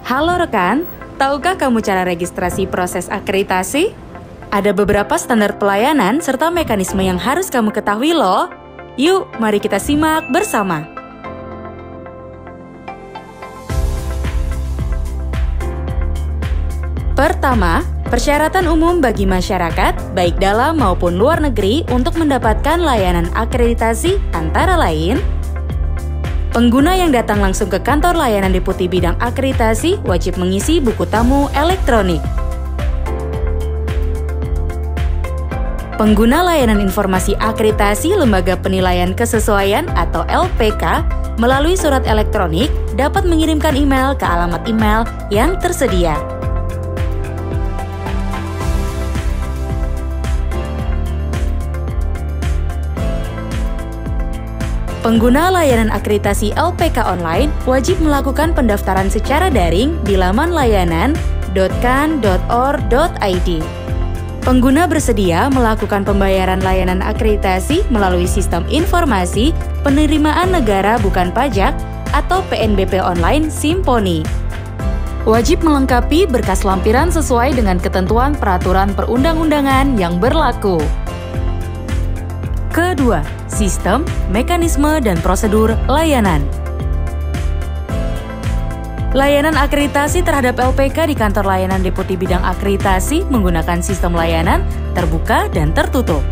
Halo rekan, tahukah kamu cara registrasi proses akreditasi? Ada beberapa standar pelayanan serta mekanisme yang harus kamu ketahui loh. Yuk, mari kita simak bersama. Pertama, persyaratan umum bagi masyarakat, baik dalam maupun luar negeri untuk mendapatkan layanan akreditasi antara lain: pengguna yang datang langsung ke kantor layanan Deputi Bidang Akreditasi wajib mengisi buku tamu elektronik. Pengguna layanan informasi akreditasi Lembaga Penilaian Kesesuaian atau LPK melalui surat elektronik dapat mengirimkan email ke alamat email yang tersedia. Pengguna layanan akreditasi LPK online wajib melakukan pendaftaran secara daring di laman layanan.kan.or.id. Pengguna bersedia melakukan pembayaran layanan akreditasi melalui Sistem Informasi Penerimaan Negara Bukan Pajak atau PNBP online Simponi. Wajib melengkapi berkas lampiran sesuai dengan ketentuan peraturan perundang-undangan yang berlaku. Kedua, sistem, mekanisme, dan prosedur layanan. Layanan akreditasi terhadap LPK di kantor layanan Deputi Bidang Akreditasi menggunakan sistem layanan terbuka dan tertutup.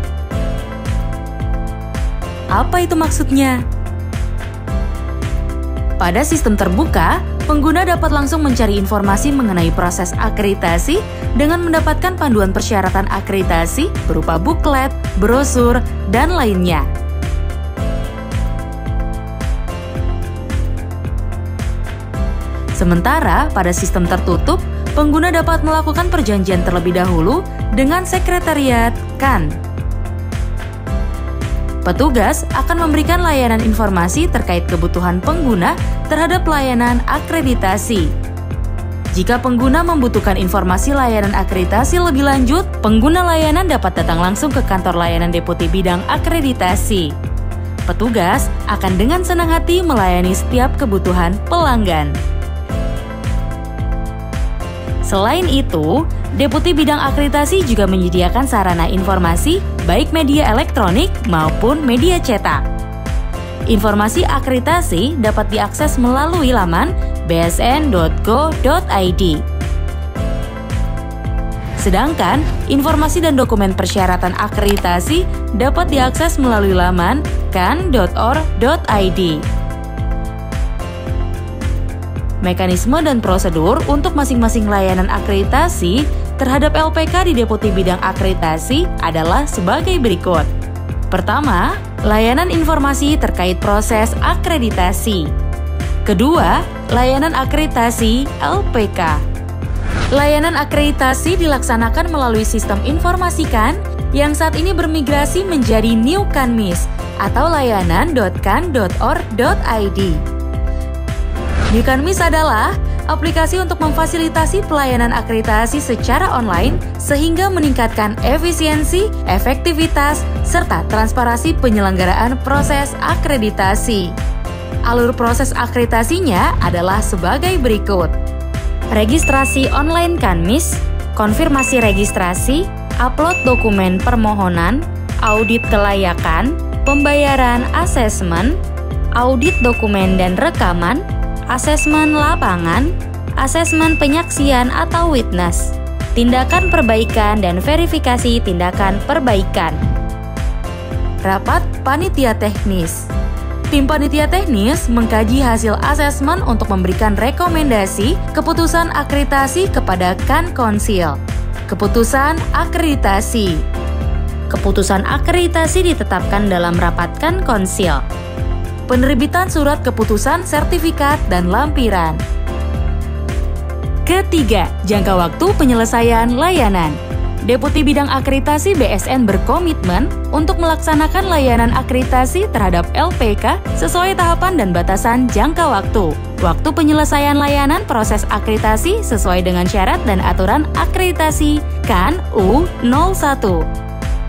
Apa itu maksudnya? Pada sistem terbuka, pengguna dapat langsung mencari informasi mengenai proses akreditasi dengan mendapatkan panduan persyaratan akreditasi berupa buklet, brosur, dan lainnya. Sementara pada sistem tertutup, pengguna dapat melakukan perjanjian terlebih dahulu dengan sekretariat KAN. Petugas akan memberikan layanan informasi terkait kebutuhan pengguna terhadap layanan akreditasi. Jika pengguna membutuhkan informasi layanan akreditasi lebih lanjut, pengguna layanan dapat datang langsung ke kantor layanan Deputi Bidang Akreditasi. Petugas akan dengan senang hati melayani setiap kebutuhan pelanggan. Selain itu, Deputi Bidang Akreditasi juga menyediakan sarana informasi baik media elektronik maupun media cetak. Informasi akreditasi dapat diakses melalui laman bsn.go.id. Sedangkan informasi dan dokumen persyaratan akreditasi dapat diakses melalui laman kan.or.id. Mekanisme dan prosedur untuk masing-masing layanan akreditasi terhadap LPK di Deputi Bidang Akreditasi adalah sebagai berikut. Pertama, layanan informasi terkait proses akreditasi. Kedua, layanan akreditasi LPK. Layanan akreditasi dilaksanakan melalui sistem informasi KAN yang saat ini bermigrasi menjadi New Kanmis atau layanan.kan.or.id. New Kanmis adalah aplikasi untuk memfasilitasi pelayanan akreditasi secara online sehingga meningkatkan efisiensi, efektivitas, serta transparansi penyelenggaraan proses akreditasi. Alur proses akreditasinya adalah sebagai berikut: registrasi online Kanmis, konfirmasi registrasi, upload dokumen permohonan, audit kelayakan, pembayaran asesmen, audit dokumen dan rekaman, asesmen lapangan, asesmen penyaksian atau witness, tindakan perbaikan dan verifikasi tindakan perbaikan. Rapat panitia teknis. Tim panitia teknis mengkaji hasil asesmen untuk memberikan rekomendasi keputusan akreditasi kepada KAN Konsil. Keputusan akreditasi. Keputusan akreditasi ditetapkan dalam rapat KAN Konsil. Penerbitan surat keputusan, sertifikat, dan lampiran. Ketiga, jangka waktu penyelesaian layanan. Deputi Bidang Akreditasi BSN berkomitmen untuk melaksanakan layanan akreditasi terhadap LPK sesuai tahapan dan batasan jangka waktu. Waktu penyelesaian layanan proses akreditasi sesuai dengan syarat dan aturan akreditasi KAN U01.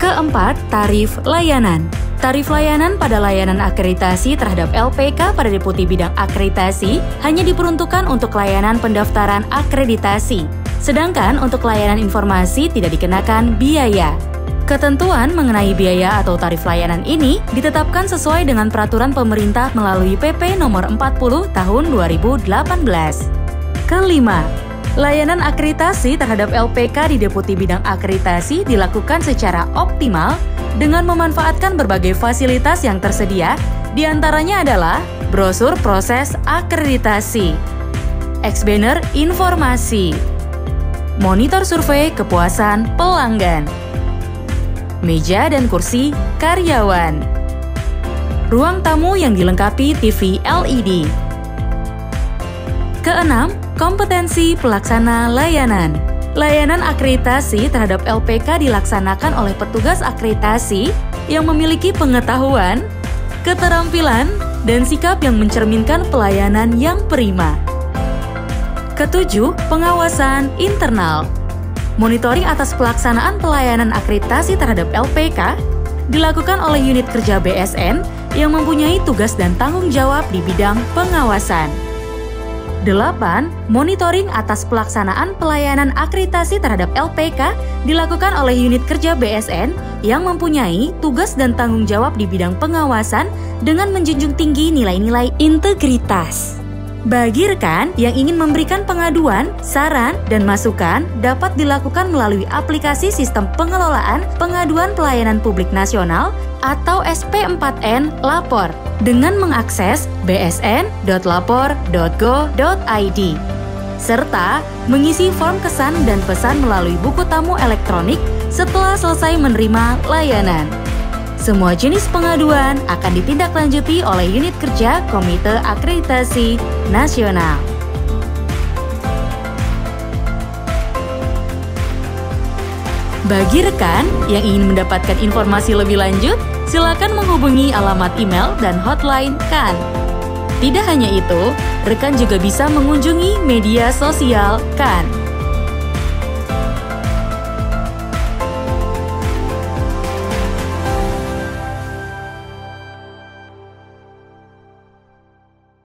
Keempat, tarif layanan. Tarif layanan pada layanan akreditasi terhadap LPK pada Deputi Bidang Akreditasi hanya diperuntukkan untuk layanan pendaftaran akreditasi. Sedangkan untuk layanan informasi tidak dikenakan biaya. Ketentuan mengenai biaya atau tarif layanan ini ditetapkan sesuai dengan peraturan pemerintah melalui PP nomor 40 tahun 2018. Kelima, layanan akreditasi terhadap LPK di Deputi Bidang Akreditasi dilakukan secara optimal dengan memanfaatkan berbagai fasilitas yang tersedia, diantaranya adalah brosur proses akreditasi, X-banner informasi, monitor survei kepuasan pelanggan, meja dan kursi karyawan, ruang tamu yang dilengkapi TV LED. Keenam, kompetensi pelaksana layanan. Layanan akreditasi terhadap LPK dilaksanakan oleh petugas akreditasi yang memiliki pengetahuan, keterampilan, dan sikap yang mencerminkan pelayanan yang prima. Ketujuh, pengawasan internal. Monitoring atas pelaksanaan pelayanan akreditasi terhadap LPK dilakukan oleh unit kerja BSN yang mempunyai tugas dan tanggung jawab di bidang pengawasan. 8. Monitoring atas pelaksanaan pelayanan akreditasi terhadap LPK dilakukan oleh unit kerja BSN yang mempunyai tugas dan tanggung jawab di bidang pengawasan dengan menjunjung tinggi nilai-nilai integritas. Bagi rekan yang ingin memberikan pengaduan, saran, dan masukan dapat dilakukan melalui aplikasi Sistem Pengelolaan Pengaduan Pelayanan Publik Nasional atau SP4N Lapor dengan mengakses bsn.lapor.go.id serta mengisi form kesan dan pesan melalui buku tamu elektronik setelah selesai menerima layanan. Semua jenis pengaduan akan ditindaklanjuti oleh unit kerja Komite Akreditasi Nasional. Bagi rekan yang ingin mendapatkan informasi lebih lanjut, silakan menghubungi alamat email dan hotline KAN. Tidak hanya itu, rekan juga bisa mengunjungi media sosial KAN.